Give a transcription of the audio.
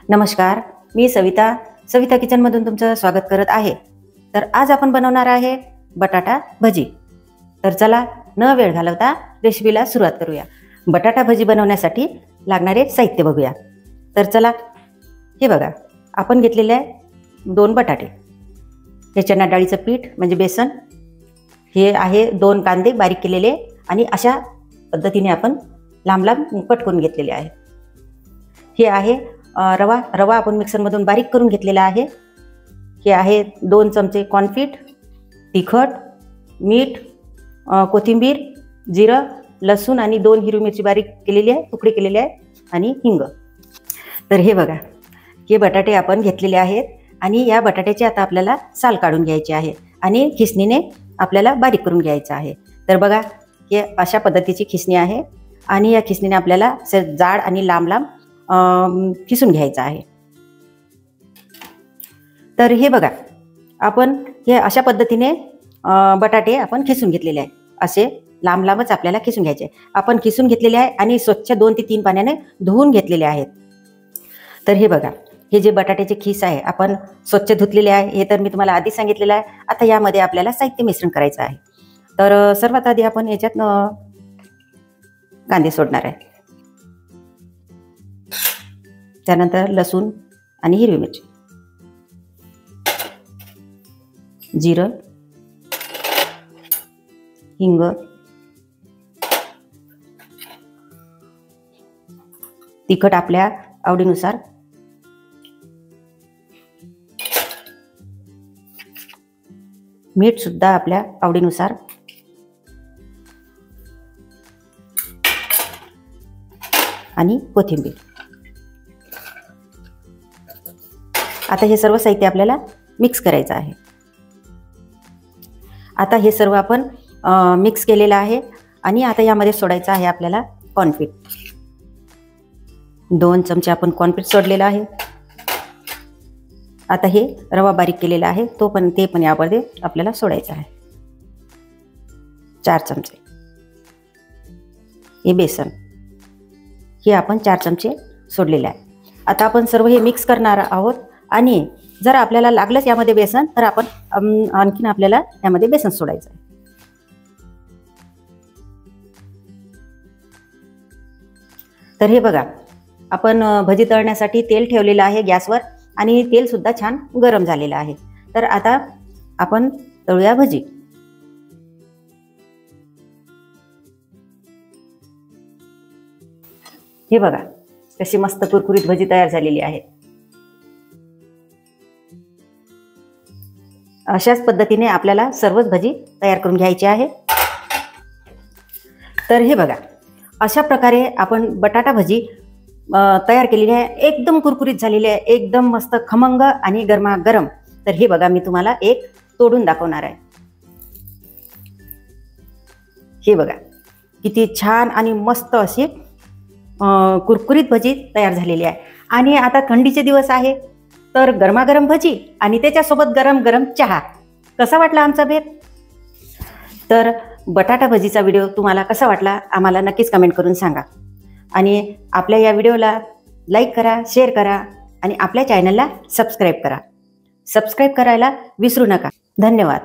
नमस्कार, मी सविता किचनमधून तुमचं स्वागत करत आहे। तर आज आपण बनवणार आहे बटाटा भजी। तर चला न वेळ घालवता रेसिपीला सुरुवात करूया। बटाटा भजी बनवण्यासाठी लागणारे साहित्य बघूया। तर चला, हे बघा, आपण घेतलेले आहे 2 बटाटे, हे चणा डाळीचं पीठ म्हणजे बेसन, हे आहे 2 कांदे बारीक केलेले आणि अशा पद्धतीने आपण लांब लांब कट करून घेतलेले आहे। हे आहे रवा आपण मिक्सरमधून बारीक करून घेतलेला आहे। हे आहे 2 चमचे कॉर्नफ्लोर, तिखट, मीठ, कोथिंबीर, जिरं, लसूण आणि 2 हिरवी मिरची बारीक केलेली आहे, तुकडे केलेले आहे आणि हिंग। तर हे बघा, हे बटाटे आपण घेतलेले आहेत आणि या बटाट्याची आता आपल्याला साल काढून घ्यायची आहे आणि खिसणीने आपल्याला बारीक करून घ्यायचं आहे। तर बघा, हे अशा पद्धतीची खिसणी आहे आणि या खिसणीने आपल्याला जाड आणि लांब लांब खिसून घ्यायचं आहे। तर हे बघा, आपण हे अशा पद्धतीने बटाटे आपण खिसून घेतलेले आहे, असे लांब लांबच आपल्याला खिसून घ्यायचे। आपण खिसून घेतलेले आहे आणि स्वच्छ 2 ते 3 पाण्याने धुवून घेतलेले आहेत। तर हे बघा, हे जे बटाट्याचे खिस आहे आपण स्वच्छ धुतलेले आहे, हे तर मी तुम्हाला आधी सांगितलेलं आहे। आता यामध्ये आपल्याला साहित्य मिश्रण करायचं आहे। तर सर्वात आधी आपण याच्यात कांदे सोडणार आहे, त्यानंतर लसूण आणि हिरवी मिरची, जिरं, हिंग, तिखट आपल्या आवडीनुसार, मीठ सुद्धा आपल्या आवडीनुसार, आणि कोथिंबीर। आता हे सर्व साहित्य आपल्याला मिक्स करायचं आहे। आता हे सर्व आपण मिक्स केलेलं आहे आणि आता यामध्ये सोडायचं आहे आपल्याला कॉर्नफ्लोर। 2 चमचे आपण कॉर्नफ्लोर सोडलेला आहे। आता हे रवा बारीक केलेला आहे, ते पण यामध्ये आपल्याला सोडायचं आहे। 4 चमचे हे बेसन, हे आपण 4 चमचे सोडलेले आहे। आता आपण सर्व हे मिक्स करणार आहोत आणि जर आपल्याला लागलंच यामध्ये बेसन तर आपण आणखीन आपल्याला यामध्ये बेसन सोडायचं आहे। तर हे बघा, आपण भजी तळण्यासाठी तेल ठेवलेलं आहे गॅसवर आणि तेल सुद्धा छान गरम झालेलं आहे। तर आता आपण तळूया भजी। हे बघा, कशी मस्त कुरकुरीत भजी तयार झालेली आहे। अशाच पद्धतीने आपल्याला सर्वच भजी तयार करून घ्यायची आहे। तर हे बघा, अशा प्रकारे आपण बटाटा भजी तयार केलेली आहे, एकदम कुरकुरीत झालेली आहे, एकदम मस्त खमंग आणि गरमागरम। तर हे बघा, मी तुम्हाला एक तोडून दाखवणार आहे। हे बघा, किती छान आणि मस्त अशी कुरकुरीत भजी तयार झालेली आहे। आणि आता थंडीचे दिवस आहे, तर गरमागरम भजी आणि त्याच्यासोबत गरम गरम चहा। कसा वाटला आमचा बेत? तर बटाटा भजीचा व्हिडिओ तुम्हाला कसा वाटला आम्हाला नक्कीच कमेंट करून सांगा आणि आपल्या या व्हिडिओला लाईक करा, शेअर करा आणि आपल्या चॅनलला सबस्क्राईब करा। सबस्क्राईब करायला विसरू नका। धन्यवाद।